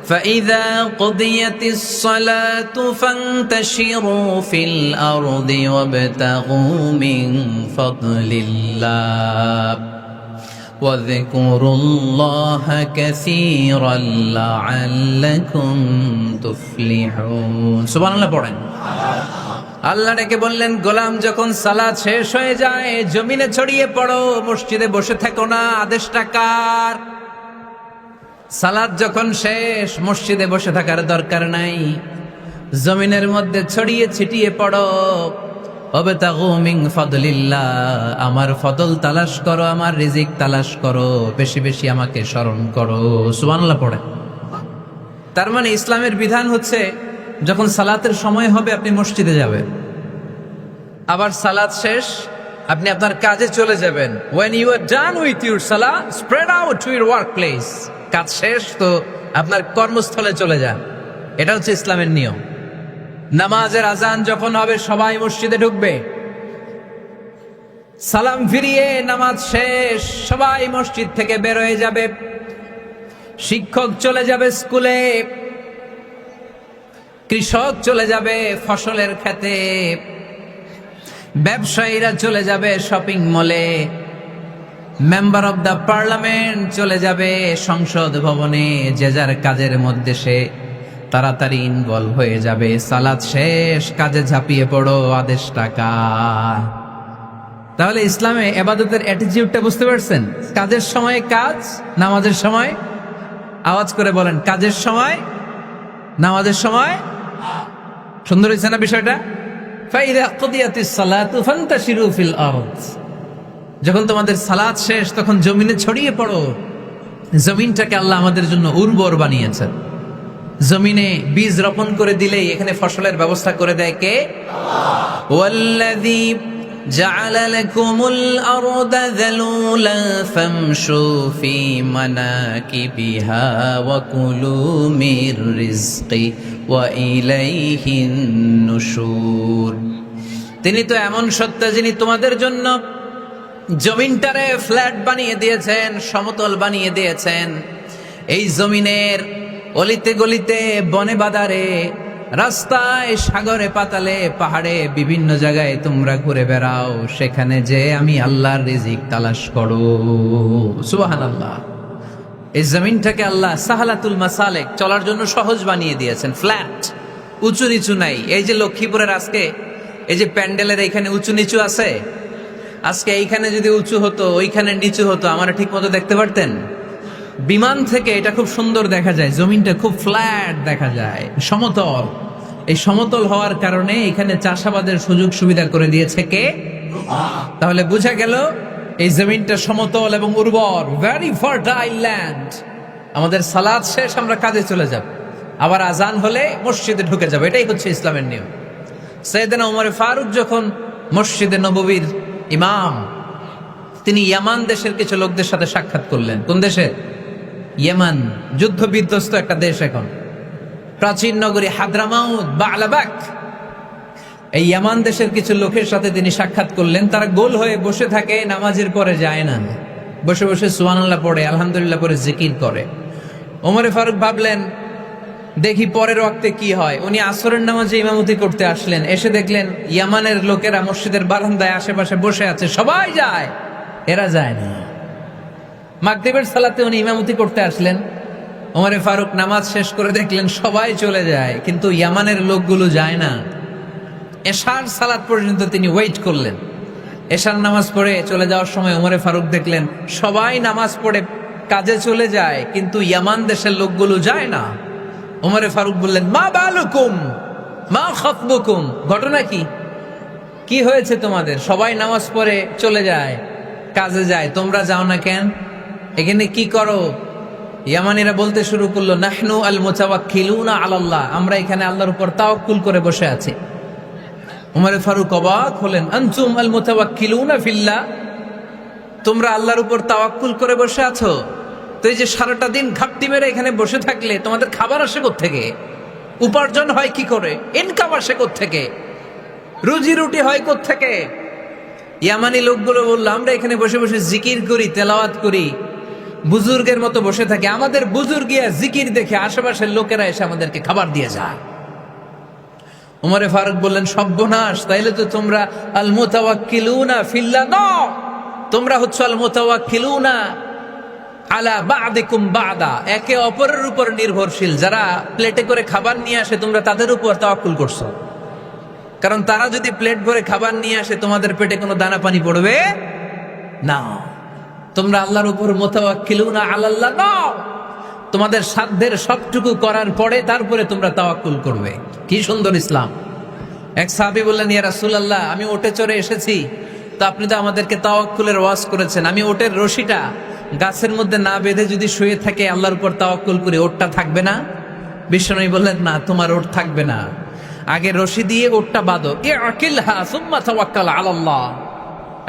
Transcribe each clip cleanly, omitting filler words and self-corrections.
فإذا قضيت الصلاة فانتشروا في الأرض وابتغوا من فضل الله واذكروا الله كثيرا لعلكم تفلحون سبحان الله পড়েন। আল্লাহ ডেকে বললেন, গোলাম যখন সালাত শেষ হয়ে যায় জমিনে ছড়িয়ে পড়ো, মসজিদে বসে থেকো না। আদেশটা কার? সালাত যখন শেষ মসজিদে বসে থাকার দরকার নাই, জমিনের মধ্যে ছড়িয়ে ছিটিয়ে পড়ো। ওয়াবতাগু মিন ফাদলিল্লাহ, আমার ফদল তালাশ করো, আমার রিজিক তালাশ করো, বেশি বেশি আমাকে স্মরণ করো। সুবহানাল্লাহ পড়ে। তার মানে ইসলামের বিধান হচ্ছে যখন সালাতের সময় হবে আপনি মসজিদে যাবেন, আবার সালাত শেষ আপনি আপনার কাজে চলে যাবেন। when you are done with your salah spread out to your workplace, কাজ শেষ তো আপনার কর্মস্থলে চলে যান। এটা হচ্ছে ইসলামের নিয়ম। নামাজের আজান যখন হবে সবাই মসজিদে ঢুকবে, সালাম ফিরিয়ে নামাজ শেষ সবাই মসজিদ থেকে বের হয়ে যাবে। শিক্ষক চলে যাবে স্কুলে, কৃষক চলে যাবে ফসলের খেতে, ব্যবসায়ীরা চলে যাবে শপিং মলে, মেম্বার অব দ্য পার্লামেন্ট চলে যাবে সংসদ ভবনে। যে যার কাজের মধ্যে সে তাড়াতাড়ি ইনভলভ হয়ে যাবে। সালাত শেষ, কাজে ঝাঁপিয়ে পড়ো। আদেশটা কার? তাহলে ইসলামে ইবাদতের অ্যাটিটিউডটা বুঝতে পারছেন? কাজের সময় কাজ, নামাজের সময় আওয়াজ করে বলেন, কাজের সময় নামাজের সময়। সুন্দর হয়েছে না বিষয়টা? ফাইদা কুদিয়াতিস সালাতু ফান্তাশিরু ফিল আরদ, যখন তোমাদের সালাত শেষ তখন জমিনে ছড়িয়ে পড়ো। জমিনটাকে আল্লাহ আমাদের জন্য উর্বর বানিয়েছেন। জমিনে বীজ রোপণ করে দিলেই এখানে ফসলের ব্যবস্থা করে দেয় কে? আল্লাহ। ওয়াল্লাযী জাআলা লাকুমুল আরদা যালুলান ফামশু ফি মানাকিবিহা ওয়া কুলু মির রিজকি ওয়া ইলাইহিন নুশুর। তিনি তো এমন সত্তা যিনি তোমাদের জন্য জমিনটারে ফ্ল্যাট বানিয়ে দিয়েছেন, সমতল বানিয়ে দিয়েছেন। এই জমিনের অলিতে গলিতে, বনে বাদারে, রাস্তায়, সাগরে, পাতালে, পাহাড়ে, বিভিন্ন জায়গায় তোমরা ঘুরে বেড়াও। সেখানে যে আমি আল্লাহর রিজিক তালাশ করো। সুবহানাল্লাহ। এই জমিনটাকে আল্লাহ সাহালাতুল মাসালেক, চলার জন্য সহজ বানিয়ে দিয়েছেন। ফ্ল্যাট, উঁচু নিচু নাই। এই যে লক্ষ্মীপুরের আজকে এই যে প্যান্ডেলের এইখানে উঁচু নিচু আছে, আজকে এইখানে যদি উঁচু হতো ওইখানে নিচু হতো, আমরা ঠিক মতো দেখতে পারতেন? বিমান থেকে এটা খুব সুন্দর দেখা যায়, জমিনটা খুব ফ্ল্যাট দেখা যায়, সমতল। এই সমতল হওয়ার কারণে এখানে চাষাবাদের সুযোগ সুবিধা করে দিয়েছে কে? তাহলে বোঝা গেল এই জমিনটা সমতল এবং উর্বর, ভেরি ফার্টাইল ল্যান্ড। আমাদের সালাত শেষ আমরা কাজে চলে যাব, আবার আজান হলে মসজিদে ঢুকে যাব। এটাই হচ্ছে ইসলামের নিয়ম। সাইয়েদনা ওমর ফারুক যখন মসজিদে নববীর ইমাম, তিনি ইয়ামান দেশের কিছু লোকদের সাথে সাক্ষাৎ করলেন। কোন দেশে? ইয়ামান, যুদ্ধ বিধ্বস্ত একটা দেশ এখন। প্রাচীন নগরী হাদ্রামাউত, বালাবাক, এই ইয়ামান দেশের কিছু লোকের সাথে তিনি সাক্ষাৎ করলেন। তারা গোল হয়ে বসে থাকে, নামাজের পরে যায় না, বসে বসে সুবহানাল্লাহ পড়ে, আলহামদুলিল্লাহ পড়ে জিকির করে। ওমরে ফারুক ভাবলেন দেখি পরের ওয়াক্তে কি হয়। উনি আসরের নামাজে ইমামতি করতে আসলেন, এসে দেখলেন ইয়ামানের লোকেরা মসজিদের বারান্দায় আশেপাশে বসে আছে, সবাই যায়, এরা যায় না। মাগরিবের সালাতে উনি ইমামতি করতে আসলেন, ওমরে ফারুক নামাজ শেষ করে দেখলেন সবাই চলে যায়, কিন্তু ইয়ামানের লোকগুলো যায় না। এশার সালাত পর্যন্ত তিনি ওয়েট করলেন। এশার নামাজ পড়ে চলে যাওয়ার সময় ওমরে ফারুক দেখলেন সবাই নামাজ পড়ে কাজে চলে যায়, কিন্তু ইয়ামান দেশের লোকগুলো যায় না। ওমরে ফারুক বললেন, মা বালুকুম মা খাতবুকুম, ঘটনা কি? কি হয়েছে তোমাদের? সবাই নামাজ পড়ে চলে যায়, কাজে যায়, তোমরা যাও না কেন? এখানে কি করো? ইয়ামানিরা বলতে শুরু করলো, নাহনু আল মুতাওয়াক্কিলুনা আলাল্লাহ, আমরা এখানে আল্লাহর উপর তাওয়াক্কুল করে বসে আছি। ওমরে ফারুক অবাক হলেন, আনতুম আল মুতাওয়াক্কিলুনা ফিল্লাহ, তোমরা আল্লাহর উপর তাওয়াক্কুল করে বসে আছো? তো এই যে সারাটা দিন ঘাপটি মেরে এখানে বসে থাকলে তোমাদের খাবার আসে কোত্থেকে? উপার্জন হয় কি করে? ইনকাম আসে কোত্থেকে? রুজি রুটি হয় কোত্থেকে? ইয়ামানি লোকগুলো বললো, আমরা এখানে বসে বসে জিকির করি, তেলাওয়াত করি, বুজুর্গের মতো বসে থাকি, আমাদের বুজুর্গিয়া জিকির দেখে আশেপাশের লোকেরা এসে আমাদেরকে খাবার দিয়ে যায়। উমরে ফারুক বললেন, সর্বনাশ, তাইলে তো তোমরা আল মুতাওয়াক্কিলুনা ফিল্লাহ নও, তোমরা হচ্ছে আল মুতাওয়াক্কিলুনা আলা বা'দিকুম বা'দা, একে অপরের উপর নির্ভরশীল। যারা প্লেটে করে খাবার নিয়ে আসে তোমরা তাদের উপর তাওয়াক্কুল করছো, কারণ তারা যদি প্লেট ভরে খাবার নিয়ে আসে তোমাদের পেটে কোনো দানা পানি পড়বে না। তোমরা আল্লাহর উপর মুতাওয়াক্কিলুনা আলাল্লাহ নও, তোমাদের সাধ্যের সবটুকু করার পরে তারপরে তোমরা তাওয়াক্কুল করবে। কি সুন্দর ইসলাম। এক সাহাবী বললেন, ইয়া রাসূলুল্লাহ, আমি ওটে চড়ে এসেছি, তো আপনি তো আমাদেরকে তাওয়াক্কুলের ওয়াজ করেছেন, আমি ওটের রশিটা গাছের মধ্যে না বেঁধে যদি শুয়ে থাকে আল্লাহর উপর তাওয়াক্কুল করি, ওটটা থাকবে না? বিশ্বনবী বললেন, না, তোমার ওট থাকবে না, আগে রশি দিয়ে ওটটা বাঁধো, ইআকিলহা সুম্মা তাওয়াক্কাল আলাল্লাহ,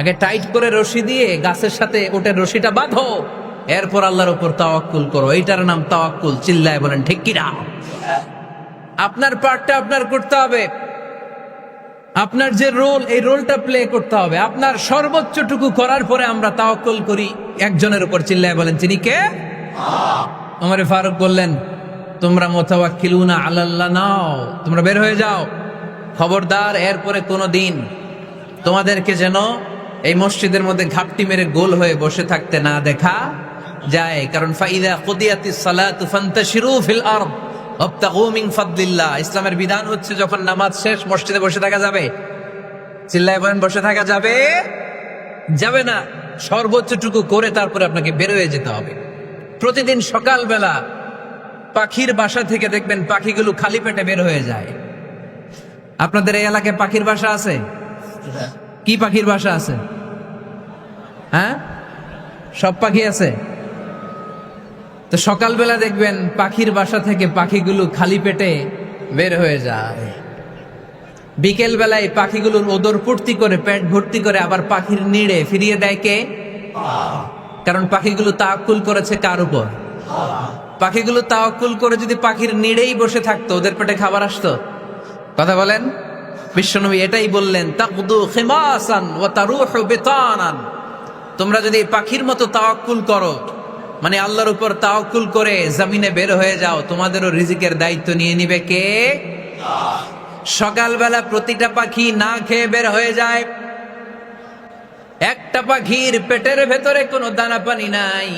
আগে টাইট করে রশি দিয়ে গাছের সাথে ওটের রশিটা বাঁধো, এরপর আল্লাহর উপর তাওয়াক্কুল করো। এইটার নাম তাওয়াক্কুল। চিল্লায় বলেন ঠিক কি না? আপনার পার্টটা আপনার করতে হবে, আপনার যে রোল, এই রোলটা প্লে করতে হবে। আপনার সর্বোচ্চটুকু করার পরে আমরা তাওয়াক্কুল করি একজনের উপর। চিল্লায় বলেন তিনি কে? ওমর ফারুক বললেন, তোমরা মুতাওয়াক্কিলুনা আলাল্লাহ নাও, তোমরা বের হয়ে যাও, খবরদার এরপরে কোনোদিন তোমাদেরকে যেন এই মসজিদের মধ্যে ঘাপটি মেরে গোল হয়ে বসে থাকতে না দেখা যায়। কারণ ফাইদা কুদিয়াতিস সালাতু ফান্তাশিরু ফিল আরদ ওয়াবতাগু মিন ফাদলিল্লাহ। ইসলামের বিধান হচ্ছে যখন নামাজ শেষ মসজিদে বসে থাকা যাবে। চিল্লায় বলেন বসে থাকা যাবে? যাবে না। সর্বোচ্চটুকু করে তারপরে আপনাকে বের হয়ে যেতে হবে। প্রতিদিন সকালবেলা পাখির বাসা থেকে দেখবেন পাখিগুলো খালি পেটে বের হয়ে যায়। আপনাদের এই এলাকায় পাখির বাসা আছে? কি পাখির বাসা আছে? হ্যাঁ, সব পাখি আছে। তো সকালবেলা দেখবেন পাখির বাসা থেকে পাখিগুলো খালি পেটে বের হয়ে যায়। বিকেল বেলায় পাখিগুলোর ওদর পূর্তি করে পেট ভর্তি করে আবার পাখির নিড়ে ফিরিয়ে দেয় কে? কারণ পাখিগুলো তাওয়াক্কুল করেছে কার উপর? পাখিগুলো তাওয়াক্কুল করে যদি পাখির নিড়েই বসে থাকতো ওদের পেটে খাবার আসতো? কথা বলেন। বিশ্বনবী এটাই বললেন, তাকদু খিমাসান ওয়া তারুহু বিতানান। তোমরা যদি পাখির মতো তাওয়াক্কুল করো, মানে আল্লাহর উপর তাওয়াক্কুল করে জমিনে বের হয়ে যাও, তোমাদেরও রিজিকের দায়িত্ব নিয়ে নিবে কে? সকালবেলা প্রতিটা পাখি না খেয়ে বের হয়ে যায়। একটা পাখির পেটের ভেতরে কোনো দানা পানি নাই,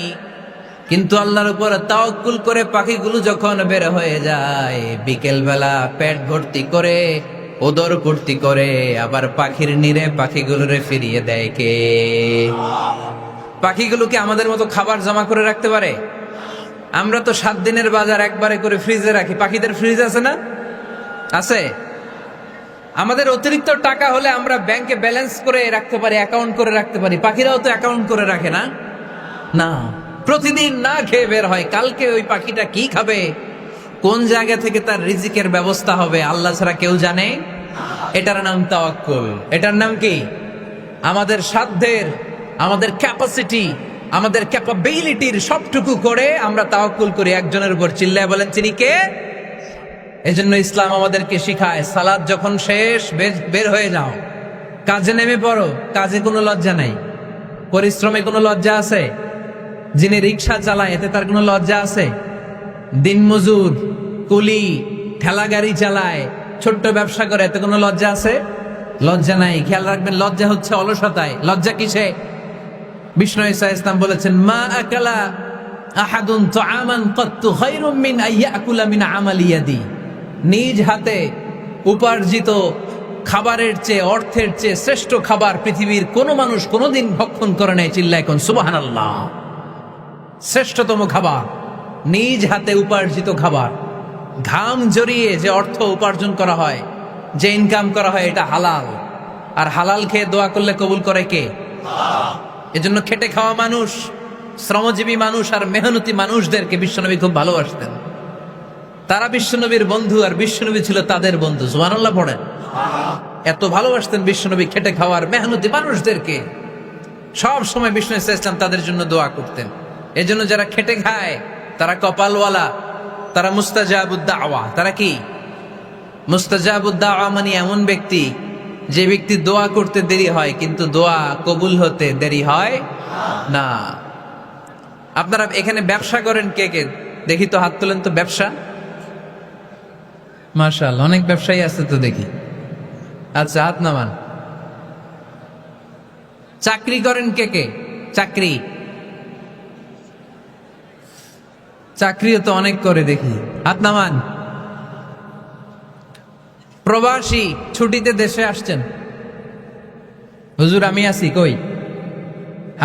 কিন্তু আল্লাহর উপর তাওয়াক্কুল করে পাখিগুলো যখন বের হয়ে যায়, বিকেল বেলা পেট ভর্তি করে ওদর পূর্তি করে আবার পাখির নিরে পাখিগুলোরে ফিরিয়ে দেয় কে? পাখিগুলোকে আমাদের মতো খাবার জমা করে রাখতে পারে? আমরা তো 7 দিনের বাজার একবারে করে ফ্রিজে রাখি। পাখিদের ফ্রিজ আছে না? আছে। আমাদের অতিরিক্ত টাকা হলে আমরা ব্যাংকে ব্যালেন্স করে রাখতে পারি, অ্যাকাউন্ট করে রাখতে পারি। পাখিরাও তো অ্যাকাউন্ট করে রাখে না? না, প্রতিদিন না খেয়ে বের হয়। কালকে ওই পাখিটা কি খাবে, কোন জায়গা থেকে তার রিজিকের ব্যবস্থা হবে আল্লাহ ছাড়া কেউ জানে। এটার নাম তাওয়াক্কুল। এটার নাম কি? আমাদের সাধ্যের, আমাদের ক্যাপাসিটি, আমাদের ক্যাপাবিলিটির সবটুকু করে আমরা তাওয়াক্কুল করি একজনের উপর। চিল্লায় বলেন তিনি কে? এজন্য ইসলাম আমাদেরকে শিখায়, সালাত যখন শেষ বের হয়ে যাও, কাজে নেমে পড়ো। কাজে কোনো লজ্জা নাই, পরিশ্রমে কোনো লজ্জা আছে? যিনি রিক্সা চালায় এতে তার কোনো লজ্জা আছে? দিনমজুর, কুলি, ঠেলা গাড়ি চালায়, ছোট্ট ব্যবসা করে, এতে কোনো লজ্জা আছে? লজ্জা নাই। খেয়াল রাখবেন, লজ্জা হচ্ছে অলসতায়। লজ্জা কিসে? বিষ্ণু ঈসা ইসলাম বলেছেন, মা আকালা আহাদুন তাআমান কাত্তু খায়রুম মিন আইয়াকুলা মিন আমালি ইয়াদি। নিজ হাতে উপার্জিত খাবারের চেয়ে, অর্থের চেয়ে শ্রেষ্ঠ খাবার পৃথিবীর কোনো মানুষ কোনোদিন ভক্ষণ করে নাই। চিল্লায় কোন সুবহানাল্লাহ। শ্রেষ্ঠতম খাবার নিজ হাতে উপার্জিত খাবার। ঘাম জড়িয়ে যে অর্থ উপার্জন করা হয়, যে ইনকাম করা হয়, এটা হালাল। আর হালাল খেয়ে দোয়া করলে কবুল করে কে? এজন্য খেটে খাওয়া মানুষ, শ্রমজীবী মানুষ আর মেহনতি মানুষদেরকে বিশ্বনবী খুব ভালোবাসতেন। তারা বিশ্বনবীর বন্ধু আর বিশ্বনবী ছিল তাদের বন্ধু। সুবহানাল্লাহ পড়েন। এত ভালোবাসতেন বিশ্বনবী খেটে খাওয়ার মেহনতি মানুষদেরকে। সব সময় বিষ্ণু ইসলাম তাদের জন্য দোয়া করতেন। এজন্য যারা খেটে খায় তারা কপালওয়ালা, তারা মুস্তাজাবুদ দাওয়া। তারা কি? মুস্তাজাবুদ দাওয়া মানে এমন ব্যক্তি যে ব্যক্তি দোয়া করতে দেরি হয় কিন্তু দোয়া কবুল হতে দেরি হয় না। আপনারা এখানে ব্যবসা করেন কে কে? দেখি তো, হাত তোলেন তো। ব্যবসা, মাশাআল্লাহ, অনেক ব্যবসায়ী আছে তো দেখি। আচ্ছা, হাত নামান। চাকরি করেন কে কে? চাকরি, চাকরিও তো অনেক করে দেখি, হাত নামান। প্রবাসী, ছুটিতে দেশে আসছেন। হুজুর আমি আছি, কই?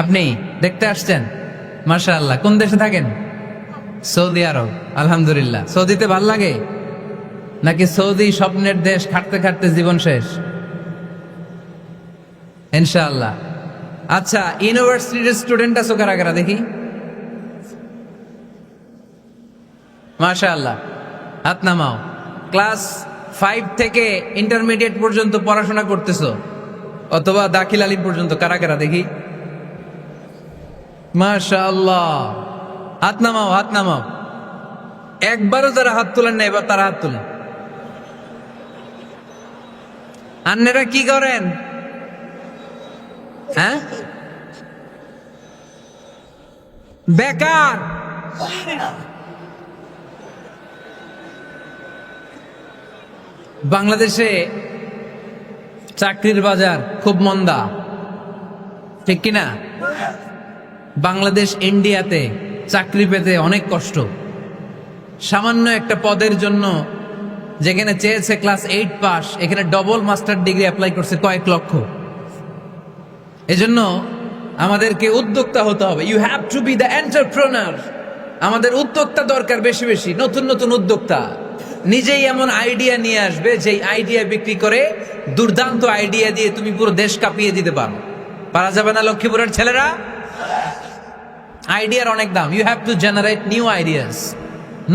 আপনি দেখতে আসছেন? মাশাআল্লাহ। কোন দেশে থাকেন? সৌদি আরব। আলহামদুলিল্লাহ। সৌদিতে ভাল লাগে নাকি সৌদি স্বপ্নের দেশ, খাটতে খাটতে জীবন শেষ? ইনশাআল্লাহ। আচ্ছা, ইউনিভার্সিটির স্টুডেন্ট আছো কারা কারা দেখি? মাশাআল্লাহ, হাত নামাও। ক্লাস 5 থেকে ইন্টারমিডিয়েট পর্যন্ত পড়াশোনা করতেছো, অথবা দাখিল আলিম পর্যন্ত, কারা কারা দেখি? মাশাআল্লাহ, হাত নামাও, হাত নামাও। একবারও যারা হাত তোলেন না, এবার তারা হাত তোলেন। আন্নেরা কি করেন? হ্যাঁ, বেকার। বাংলাদেশে চাকরির বাজার খুব মন্দা, ঠিক কিনা? বাংলাদেশ ইন্ডিয়াতে চাকরি পেতে অনেক কষ্ট। সামান্য একটা পদের জন্য যেখানে চেয়েছে ক্লাস 8 পাস, এখানে ডবল মাস্টার ডিগ্রি অ্যাপ্লাই করছে কয়েক লক্ষ। এজন্য আমাদেরকে উদ্যোক্তা হতে হবে। You have to be the entrepreneur. আমাদের উদ্যোক্তা দরকার, বেশি বেশি নতুন নতুন উদ্যোক্তা। নিজেই এমন আইডিয়া নিয়ে আসবে, যেই আইডিয়া বিক্রি করে দুর্দান্ত আইডিয়া দিয়ে তুমি পুরো দেশ কাঁপিয়ে দিতে পারো। পারা যাবে না লক্ষ্মীপুরের ছেলেরা? আইডিয়ার অনেক দাম। You have to generate new ideas.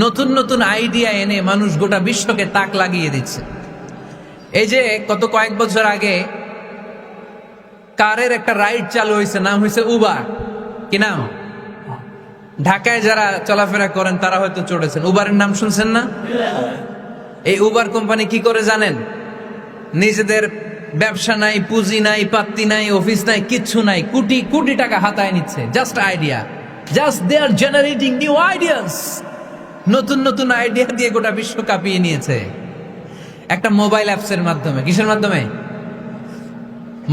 নতুন নতুন আইডিয়া এনে মানুষ গোটা বিশ্বকে তাক লাগিয়ে দিচ্ছে। এই যে কত কয়েক বছর আগে কারের একটা রাইড চালু হয়েছে, নাম হয়েছে উবার। কি নাম? ঢাকায় যারা চলাফেরা করেন তারা হয়তো চড়েছেন। উবারের নাম শুনছেন না? এই উবার কোম্পানি কি করে জানেন? নিজেদের ব্যবসা নাই, পুঁজি নাই, পাত্তি নাই, অফিস নাই, কিচ্ছু নাই, কোটি কোটি টাকা হাতায় নিচ্ছে। Just idea, just they are generating new ideas. নতুন নতুন আইডিয়া দিয়ে গোটা বিশ্ব কাঁপিয়ে নিয়েছে একটা মোবাইল অ্যাপসের মাধ্যমে। কিসের মাধ্যমে?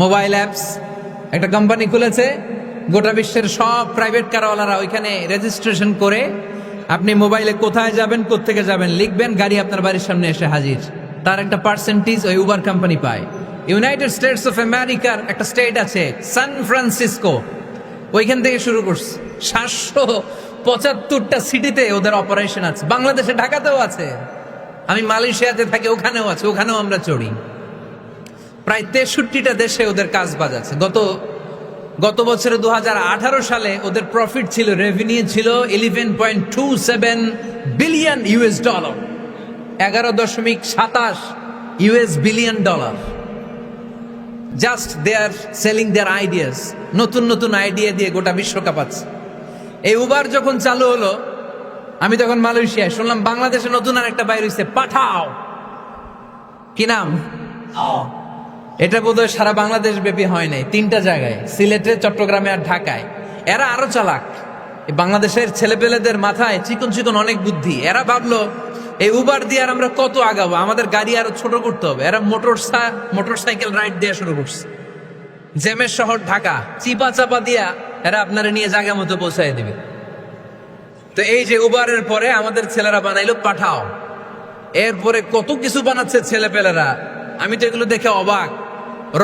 Mobile apps. একটা কোম্পানি খুলেছে, গোটা বিশ্বের সব প্রাইভেট কারওয়ালারা ওইখানে রেজিস্ট্রেশন করে, আপনি মোবাইলে কোথায় যাবেন, কোত্থেকে যাবেন লিখবেন, গাড়ি আপনার বাড়ির সামনে এসে হাজির। তার একটা পার্সেন্টেজ ওই উবার কোম্পানি পায়। ইউনাইটেড স্টেটস অফ আমেরিকার একটা স্টেট আছে সান ফ্রান্সিসকো, ওইখান থেকে শুরু করছে। 775টা সিটিতে ওদের অপারেশন আছে। বাংলাদেশে ঢাকাতেও আছে। আমি মালয়েশিয়াতে থাকি, ওখানেও আছে, ওখানেও আমরা চড়ি। প্রায় 63টা দেশে ওদের কাজ বাজ আছে। গত বছরে 2018 সালে ওদের প্রফিট ছিল, রেভিনিউ ছিল 11.27 billion US dollar, 11.27 US billion dollar. Just they are selling their ideas. নতুন নতুন আইডিয়া দিয়ে গোটা বিশ্ব কাঁপাচ্ছে। এই উবার যখন চালু হলো, আমি তখন মালয়েশিয়ায়, শুনলাম বাংলাদেশে নতুন আর একটা বাইর হইছে, পাঠাও। কি নাম? এটা বোধহয় সারা বাংলাদেশ ব্যাপী হয় নাই, 3টা জায়গায়, সিলেটে, চট্টগ্রামে আর ঢাকায়। এরা আরো চালাক। বাংলাদেশের ছেলেপেলেদের মাথায় চিকন চিকন অনেক বুদ্ধি। এরা ভাবলো এই উবার দিয়ে আর আমরা কত আগাবো, আমাদের গাড়ি আরো ছোট করতে হবে। এরা মোটরসাইকেল রাইড দেওয়া শুরু করছে। জেমের শহর ঢাকা, চিপা চাপা দিয়া এরা আপনারা নিয়ে জায়গা মতো পৌঁছায় দিবে। তো এই যে উবারের পরে আমাদের ছেলেরা বানাইলো পাঠাও। এরপরে কত কিছু বানাচ্ছে ছেলেপেলেরা, আমি তো এগুলো দেখে অবাক।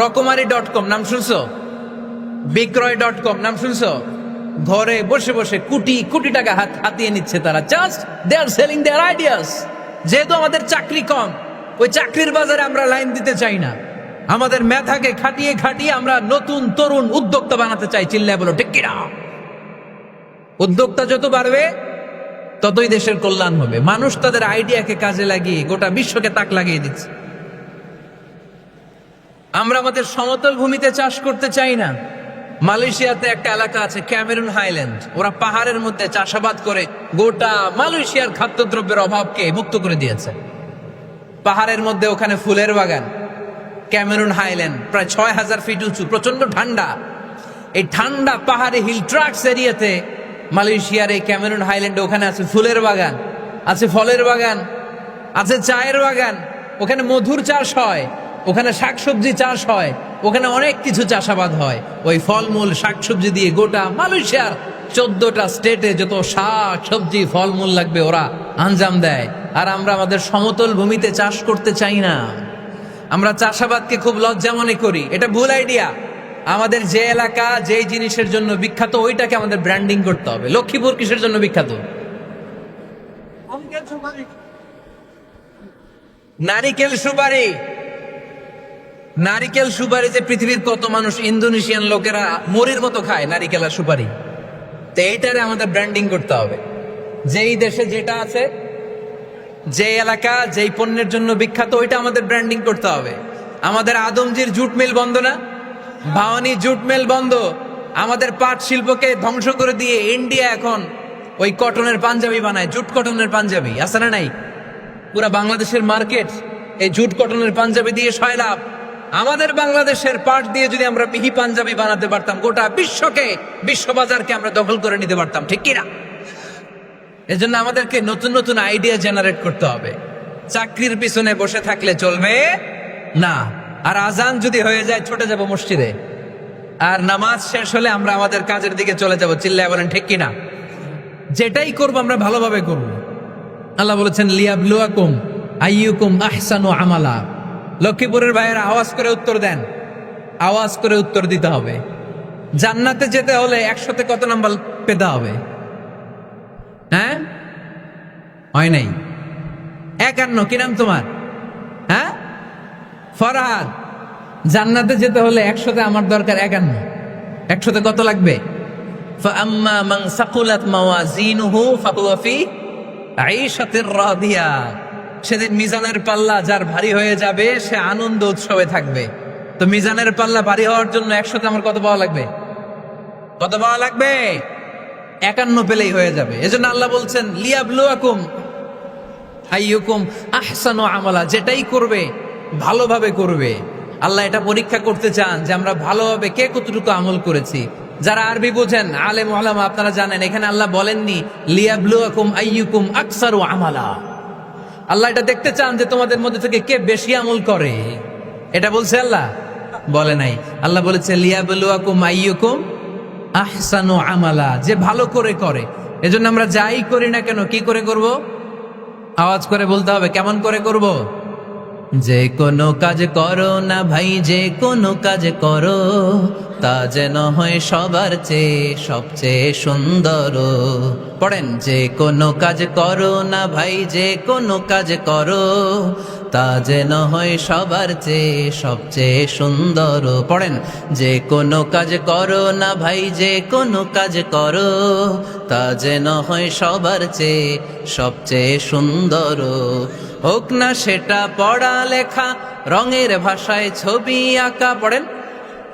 রকমারি.com নাম শুনছো? বিক্রয়.com নাম শুনছো? ঘরে বসে বসে কোটি কোটি টাকা হাতিয়ে নিচ্ছে তারা। Just they are selling their ideas. যেহেতু আমাদের চাকরি কম, ওই চাকরির বাজারে আমরা লাইন দিতে চাই না। আমাদের মেধাকে খাটিয়ে খাটিয়ে আমরা নতুন তরুণ উদ্যোক্তা বানাতে চাই। চিল্লায় বলো ঠিক কিনা? উদ্যোক্তা যত বাড়বে ততই দেশের কল্যাণ হবে। মানুষ তাদের আইডিয়াকে কাজে লাগিয়ে গোটা বিশ্বকে তাক লাগিয়ে দিচ্ছে। আমরা আমাদের সমতল ভূমিতে চাষ করতে চাই না। মালয়েশিয়াতে একটা এলাকা আছে ক্যামেরুন হাইল্যান্ড, ওরা পাহাড়ের মধ্যে চাষাবাদ করে গোটা মালয়েশিয়ার খাদ্যদ্রব্যের অভাবকে মুক্ত করে দিয়েছে। পাহাড়ের মধ্যে ওখানে ফুলের বাগান। ক্যামেরুন হাইল্যান্ড প্রায় 6000 ফিট উঁচু, প্রচন্ড ঠান্ডা। এই ঠান্ডা পাহাড়ে হিল ট্রাক্স এরিয়াতে মালয়েশিয়ার এই ক্যামেরুন হাইল্যান্ডে ওখানে আছে ফুলের বাগান, আছে ফলের বাগান, আছে চায়ের বাগান, ওখানে মধুর চাষ হয়, ওখানে শাকসবজি চাষ হয়, ওখানে অনেক কিছু চাষাবাদ হয়। ওই ফলমূল শাকসবজি দিয়ে গোটা মালয়েশিয়ার 14টা স্টেটে যত শাক সবজি ফলমূল লাগবে ওরা আঞ্জাম দেয়। আর আমরা আমাদের সমতল ভূমিতে চাষ করতে চাই না। আমরা চাষাবাদকে খুব লজ্জা মনে করি, এটা ভুল আইডিয়া। আমাদের যে এলাকা যেই জিনিসের জন্য বিখ্যাত ওইটাকে আমাদের ব্র্যান্ডিং করতে হবে। লক্ষ্মীপুর কিসের জন্য বিখ্যাত? নারিকেল সুপারি। নারিকেল সুপারি যে পৃথিবীর কত মানুষ, ইন্দোনেশিয়ান লোকেরা মরির মতো খায় নারিকেল আর সুপারি। তো এইটারে আমাদের ব্র্যান্ডিং করতে হবে। যেই দেশে যেটা আছে, যে এলাকা যেই পণ্যের জন্য বিখ্যাত ওইটা আমাদের ব্র্যান্ডিং করতে হবে। আমাদের আদমজির জুট মিল বন্ধ না, ভাওয়ানি জুট মিল বন্ধ। আমাদের পাট শিল্পকে ধ্বংস করে দিয়ে ইন্ডিয়া এখন ওই কটনের পাঞ্জাবি বানায়, জুট কটনের পাঞ্জাবি। আছে না নাই? পুরা বাংলাদেশের মার্কেট এই জুট কটনের পাঞ্জাবি দিয়ে সয়লাভ। আমাদের বাংলাদেশের পাট দিয়ে যদি আমরা পিহি পাঞ্জাবি বানাতে পারতাম, গোটা বিশ্বকে, বিশ্ববাজারকে আমরা দখল করে নিতে পারতাম, ঠিক কিনা? এজন্য আমাদেরকে নতুন নতুন আইডিয়া জেনারেট করতে হবে। চাকরির পিছনে বসে থাকলে চলবে না। আর আজান যদি হয়ে যায় ছুটে যাব মসজিদে, আর নামাজ শেষ হলে আমরা আমাদের কাজের দিকে চলে যাব। চিল্লায় বলেন ঠিক কিনা? যেটাই করব আমরা ভালোভাবে করব। আল্লাহ বলেছেন লিয়াবলুয়াকুম আইয়ুকুম আহসানু আমালা। লক্ষ্মীপুরের ভাইয়েরা আওয়াজ করে উত্তর দেন, আওয়াজ করে উত্তর দিতে হবে। জান্নাতে যেতে হলে 100তে কত নাম্বার পেতে হবে? হ্যাঁ, হয় নাই 51। কি নাম তোমার? হ্যাঁ, ফরহাদ। জান্নাতে যেতে হলে 100তে আমার দরকার 51। 100তে কত লাগবে? ফাআম্মা মান সাকুলাত মাওয়াজিনুহু ফাহুয়া ফি আইশাতির রাদিয়া। সেদিন মিজানের পাল্লা যার ভারী হয়ে যাবে সে আনন্দ উৎসবে থাকবে। তো মিজানের পাল্লা ভারী হওয়ার জন্য 100তে আমার কত পাওয়া লাগবে? কত পাওয়া লাগবে? 51 পেলেই হয়ে যাবে। এজন্য আল্লাহ বলছেন লিয়াবলুয়াকুম আইয়ুকুম আহসানু আমালা। যেটাই করবে ভালোভাবে করবে। আল্লাহ এটা পরীক্ষা করতে চান যে আমরা ভালোভাবে কে কতটুকু আমল করেছি। যারা আরবি বোঝেন আলেম ওলামা আপনারা জানেন, এখানে আল্লাহ বলেননি লিয়াবলুয়াকুম আইয়ুকুম আকসারু আমালা। আল্লাহ এটা দেখতে চান যে তোমাদের মধ্যে থেকে কে বেশি আমল করে। এটা বলছে আল্লাহ? বলে নাই। আল্লাহ বলেছে লিয়াবলুয়াকুম আইয়ুকুম আহসানু আমালা, যে ভালো করে করে। এজন্য আমরা যাই করি না কেন কি করে করব? আওয়াজ করে বলতে হবে। কেমন করে করব? যে কোনো কাজ করো না ভাই, যে কোনো কাজ করো তা যেন হয় সবার চেয়ে সবচেয়ে সুন্দর। পড়েন, যে কোনো কাজ করো না ভাই, যে কোনো কাজ করো তা যেন হয় সবার চেয়ে সবচেয়ে সুন্দর। পড়েন, যে কোনো কাজ করো না ভাই, যে কোনো কাজ করো তা যেন হয় সবার চেয়ে সবচেয়ে সুন্দর। হোক না সেটা পড়া লেখা, রঙের ভাষায় ছবি আঁকা। পড়েন,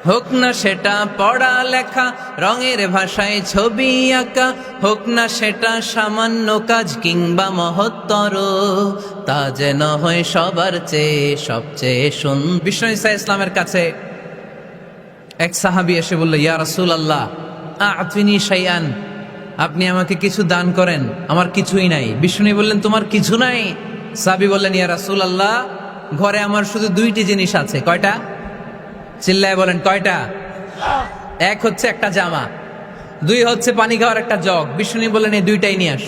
হোক না সেটা পড়া লেখা, রঙের ভাষায় ছবি আঁকা। হোক না সেটা সামান্য কাজ কিংবা মহত্তর, তা যেন হয় সবার চেয়ে সবচেয়ে সুন্দর। বিষ্ণু ঈসা ইসলামের কাছে এক সাহাবী এসে বলল, ইয়া রাসূলুল্লাহ আ'তিনি শাইআন, আপনি আমাকে কিছু দান করেন, আমার কিছুই নাই। বিষ্ণু বললেন, তোমার কিছু নাই? সাহাবী বললেন, ইয়া রাসূলুল্লাহ ঘরে আমার শুধু 2টি জিনিস আছে। কয়টা? চিল্লায় বলেন কয়টা? এক হচ্ছে একটা জামা, 2 হচ্ছে পানি খাওয়ার একটা জগ। বিষ্ণু বললেন, এই 2টাই নিয়ে আস।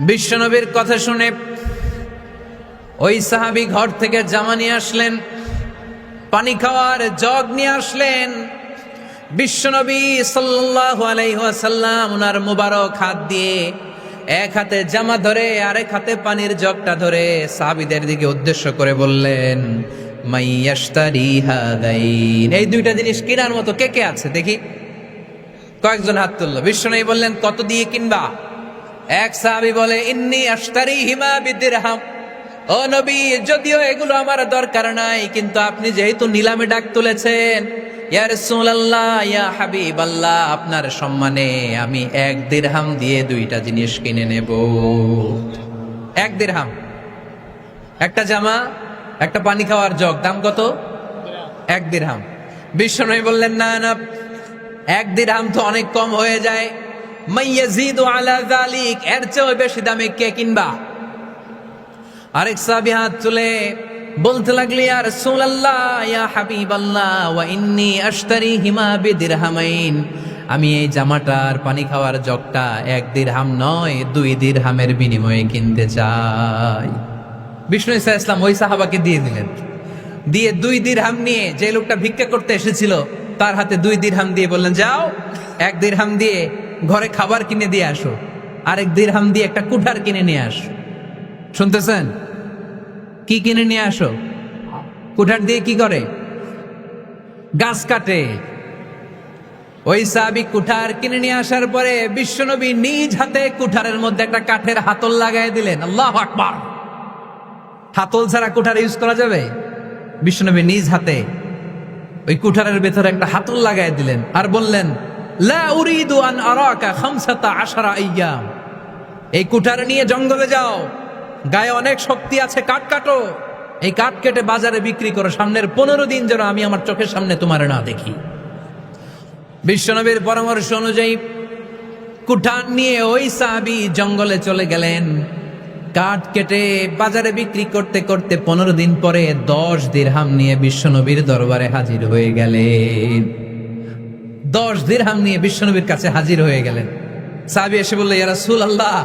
বিশ্বনবীর কথা শুনে ওই সাহাবী ঘর থেকে জামা নিয়ে আসলেন, পানি খাওয়ার জগ নিয়ে আসলেন। বিশ্বনবী সাল্লাল্লাহু আলাইহি ওয়াসাল্লাম ওনার মুবারক হাত দিয়ে এক হাতে জামা ধরে আরেক হাতে পানির জগটা ধরে সাহাবীদের দিকে উদ্দেশ্য করে বললেন, মাইয়াশতারি হাদাইন, এই 2টা জিনিস কেনার মতো কে কে আছে দেখি? কয়েকজন হাত তুললো। বিশ্বনবী বললেন, কত দিয়ে কিনবা? এক সাহাবী বলে, ইন্নী আশতারিহিমা বিদিরহাম। ও নবী, যদিও এগুলো আমার দরকার নাই, কিন্তু আপনি যেহেতু নিলামে ডাক তুলেছেন, ইয়া রাসূলুল্লাহ ইয়া হাবিবাল্লাহ, আপনার সম্মানে আমি 1 দিরহাম দিয়ে 2টা জিনিস কিনে নেব। 1 দিরহাম, একটা জামা, একটা পানি খাওয়ার জগ, দাম কত? 1 দিরহাম। বিশ্বনবী বললেন, না না, 1 দিরহাম তো অনেক কম হয়ে যায়। মাইয়াজিদু আলা যালিক, এর চেয়ে বেশি দামে কে কিনবা? আরেক সাহাবী হাত তুলে বলতে লাগলি, ইয়া রাসূলুল্লাহ, ইয়া হাবিবাল্লাহ, ওয়া ইন্নী আশতারিহিমা বিদিরহামাইন, আমি এই জামাটার পানি খাওয়ার জগটা 1 দিরহাম নয় 2 দিরহামের বিনিময়ে কিনতে চাই। বিষ্ণু ইসা ইসলাম ওই সাহাবাকে দিয়ে দিলেন। দিয়ে 2 দিরহাম নিয়ে যে লোকটা ভিক্ষা করতে এসেছিল তার হাতে 2 দিরহাম দিয়ে বললেন, যাও 1 দিরহাম দিয়ে ঘরে খাবার কিনে দিয়ে আসো, আরেক দিরহাম দিয়ে একটা কুঠার কিনে নিয়ে আসো। শুনতেছেন? কি কিনে নিয়ে আসো? কুঠার দিয়ে কি করে? গাছ কাটে। ওই সাহাবী কুঠার কিনে নিয়ে আসার পরে বিশ্বনবী নিজ হাতে কুঠারের মধ্যে একটা কাঠের হাতল লাগাই দিলেন। আল্লাহু আকবার! হাতল ছাড়া কুঠার ইউজ করা যাবে? বিশ্বনবী নিজ হাতে ওই কুঠারের ভেতরে একটা হাতল লাগাই দিলেন আর বললেন, লা উরিদু আন আরাকা 15 আইয়াম, এই কুঠার নিয়ে জঙ্গলে যাও, গায়ে অনেক শক্তি আছে, কাঠ কাটো, এই কাঠ কেটে বাজারে বিক্রি করো, সামনের 15 দিন যেন আমি আমার চোখের সামনে তোমার না দেখি। বিশ্বনবীর পরামর্শ অনুযায়ী কুঠার নিয়ে ওই সাহাবী জঙ্গলে চলে গেলেন। কাঠ কেটে বাজারে বিক্রি করতে করতে 15 দিন পরে 10 দিরহাম নিয়ে বিশ্বনবীর দরবারে হাজির হয়ে গেলেন। 10 দিরহাম নিয়ে বিশ্বনবীর কাছে হাজির হয়ে গেলেন। সাহাবী এসে বলল, ইয়া রাসূলুল্লাহ,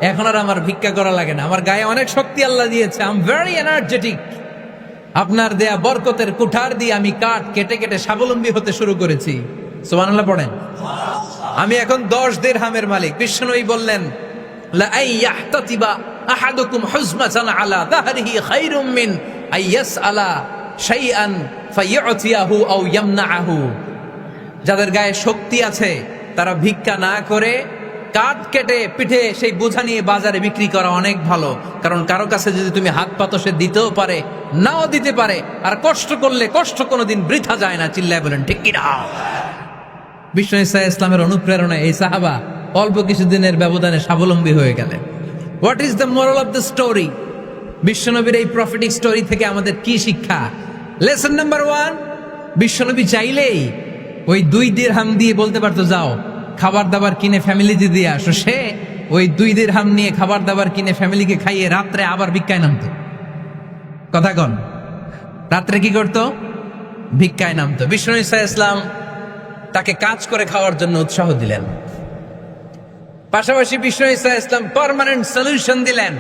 এখন আর আমার ভিক্ষা করা লাগে না, আমার গায়ে অনেক শক্তি আল্লাহ দিয়েছে, আই এম ভেরি এনার্জেটিক, আপনার দেয়া বরকতের কুঠার দিয়ে আমি কাঠ কেটে কেটে স্বাবলম্বী হতে শুরু করেছি। সুবহানাল্লাহ পড়েন। আমি এখন 10 দিরহামের মালিক। বিশ্বনবী বললেন, লা আইয়াহতাতিবা আহাদুকুম হুজমাতান আলা যাহরিহি খায়রুম মিন আইয়াসআলা শাইআন ফায়ুতিয়াহু আও ইয়ামনাহু, যাদের গায়ে শক্তি আছে তারা ভিক্ষা না করে কাঠ কেটে পিঠে সেই বোঝা নিয়ে বাজারে বিক্রি করা অনেক ভালো। কারণ কারো কাছে যদি তুমি হাত পাতো, সে দিতেও পারে নাও দিতে পারে, আর কষ্ট করলে কষ্ট কোনোদিন বৃথা যায় না। চিল্লায় বলেন ঠিক কি না? বিষ্ণু ইসা ইসলামের অনুপ্রেরণায় এই সাহাবা অল্প কিছুদিনের ব্যবধানে স্বাবলম্বী হয়ে গেলেন। What is the moral of the story? বিশ্বনবীর এই প্রফেটিক স্টোরি থেকে আমাদের কি শিক্ষা? লেসন নাম্বার 1, বিশ্বনবী চাইলেই ওই 2 দিরহাম দিয়ে বলতে পারতো, যাও খাবার দাবার কিনে ফ্যামিলিতে দিয়ে আসো। সে ওই 2 দিরহাম নিয়ে খাবার দাবার কিনে ফ্যামিলিকে খাইয়ে রাত্রে আবার ভিক্ষায় নামতো। কথা কন, রাত্রে কি করতো? ভিক্ষায় নামতো। বিষ্ণু ইসা ইসলাম তাকে কাজ করে খাওয়ার জন্য উৎসাহ দিলেন। পাশাপাশি বিষ্ণু ইসা ইসলাম পার্মানেন্ট সলিউশন দিলেন।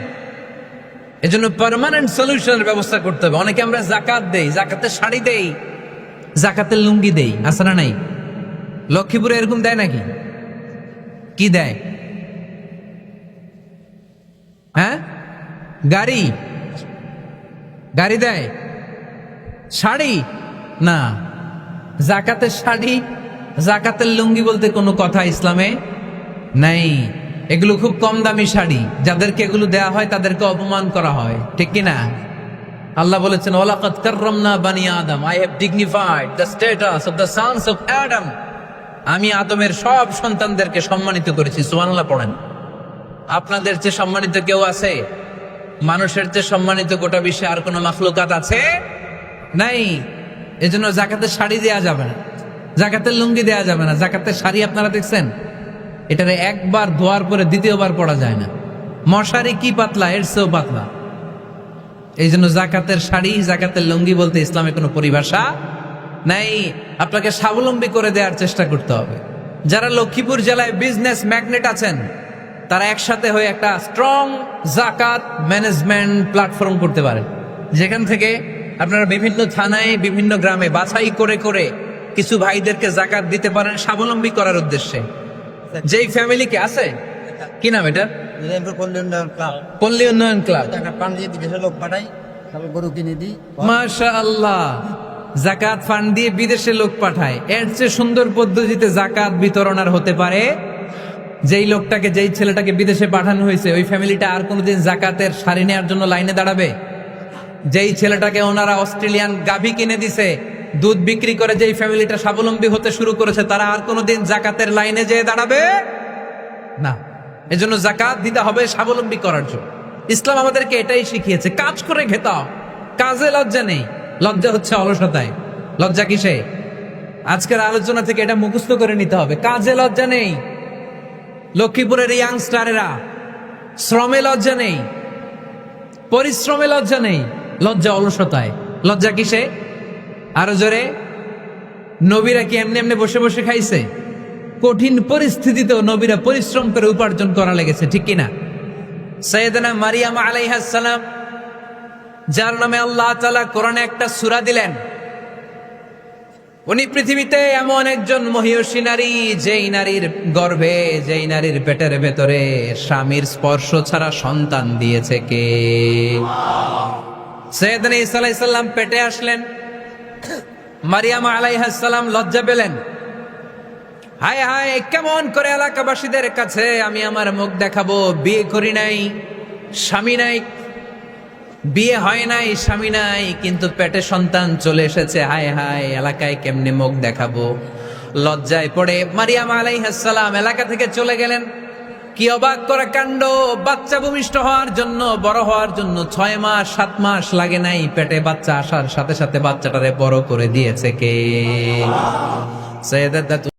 এজন্য পার্মানেন্ট সলিউশনের ব্যবস্থা করতে হবে। অনেকে আমরা যাকাত দেই, জাকাতের শাড়ি দেই, জাকাতের লুঙ্গি দেই, আছে না নাই? লক্ষ্মীপুরে এরকম দেয় নাকি? কি দেয়? হ্যাঁ, গাড়ি গাড়ি দেয়, শাড়ি না। জাকাতের শাড়ি, জাকাতের লুঙ্গি বলতে কোনো কথা ইসলামে নাই। এগুলো খুব কম দামি শাড়ি, যাদেরকে এগুলো দেয়া হয় তাদেরকে অপমান করা হয়, ঠিক কি না? আল্লাহ বলেছেন, ওয়ালাকাদ কাররামনা বানি আদম, I have dignified the status of the sons of Adam, আমি আদমের সব সন্তানদেরকে সম্মানিত করেছি। সুবহানাল্লাহ পড়েন। আপনাদের চেয়ে সম্মানিত কেউ আছে? মানুষের চেয়ে সম্মানিত গোটা বিশ্বে আর কোনো মাখলুকাত আছে? নাই। এজন্য জাকাতের শাড়ি দেয়া যাবে না, জাকাতের লুঙ্গি দেয়া যাবে না। জাকাতের শাড়ি আপনারা দেখছেন, এটারে একবার ধোয়ার পরে দ্বিতীয়বার পরা যায় না। মশারি কি পাতলা, এর চেয়েও পাতলা। এই জন্য জাকাতের শাড়ি, জাকাতের লুঙ্গি বলতে ইসলামে কোনো পরিভাষা নাই। আপনাকে স্বাবলম্বী করে দেওয়ার চেষ্টা করতে হবে। যারা লক্ষ্মীপুর জেলায় বিজনেস ম্যাগনেট আছেন, তারা একসাথে হয়ে একটা স্ট্রং জাকাত ম্যানেজমেন্ট প্ল্যাটফর্ম করতে পারেন, যেখান থেকে আপনারা বিভিন্ন থানায়, বিভিন্ন গ্রামে বাছাই করে করে কিছু ভাইদেরকে জাকাত দিতে পারেন স্বাবলম্বী করার উদ্দেশ্যে। যেই ফ্যামিলিকে আছে, কি নাম এটা? পল্লী উন্নয়ন ক্লাব। মাশাআল্লাহ, জাকাত ফান্ড দিয়ে বিদেশে লোক পাঠায়। এর চেয়ে সুন্দর পদ্ধতিতে জাকাত বিতরণ আর হতে পারে? যেই লোকটাকে, যেই ছেলেটাকে বিদেশে পাঠানো হয়েছে, ওই ফ্যামিলিটা আর কোনোদিন জাকাতের শাড়ি নেওয়ার জন্য লাইনে দাঁড়াবে? যেই ছেলেটাকে ওনারা অস্ট্রেলিয়ান গাভী কিনে দিছে, দুধ বিক্রি করে যেই ফ্যামিলিটা স্বাবলম্বী হতে শুরু করেছে, তারা আর কোনোদিন জাকাতের লাইনে যেয়ে দাঁড়াবে না। এজন্য জাকাত দিতে হবে স্বাবলম্বী করার জন্য। ইসলাম আমাদেরকে এটাই শিখিয়েছে, কাজ করে খেতে হবে। কাজে লজ্জা নেই, লজ্জা হচ্ছে অলসতায়। লজ্জা কিসে? আজকের আলোচনা থেকে এটা মুখস্থ করে নিতে হবে। কাজে লজ্জা নেই, লক্ষ্মীপুরের ইয়াংস্টারেরা শ্রমে লজ্জা নেই, পরিশ্রমে লজ্জা নেই, লজ্জা অলসতায়। লজ্জা কিসে? আরো জোরে। নবীরা কি এমনি এমনি বসে বসে খাইছে? কঠিন পরিস্থিতিতেও নবীরা পরিশ্রম করে উপার্জন করা লেগেছে, ঠিক কিনা? সাইয়েদানা মারিয়াম আলাইহিস সালাম, যার নামে আল্লাহ তাআলা কোরআনে একটা সূরা দিলেন, উনি পৃথিবীতে এমন একজন মহিয়সী নারী, যেই নারীর গর্ভে, যেই নারীর পেটের ভেতরে স্বামীর স্পর্শ ছাড়া সন্তান দিয়েছে কে? সাইয়েদনা ঈসা আলাইহিস সালাম পেটে আসলেন, মারিয়াম আলাইহিস সালাম লজ্জা পেলেন। হায় হায়, কেমন করে এলাকাবাসীদের কাছে আমি আমার মুখ দেখাবো? বিয়ে করি নাই, স্বামী নাই, বিয়ে হয় নাই, স্বামী নাই, কিন্তু পেটে সন্তান চলে এসেছে। হায় হায়, এলাকায় কেমনে মুখ দেখাবো? লজ্জায় পড়ে মারিয়াম আলাইহিস সালাম এলাকা থেকে চলে গেলেন। কি অবাক করা কাণ্ড! বাচ্চা ভূমিষ্ঠ হওয়ার জন্য, বড় হওয়ার জন্য 6 মাস 7 মাস লাগে নাই, পেটে বাচ্চা আসার সাথে সাথে বাচ্চাটারে বড় করে দিয়েছে কে? সাইয়েদাতুল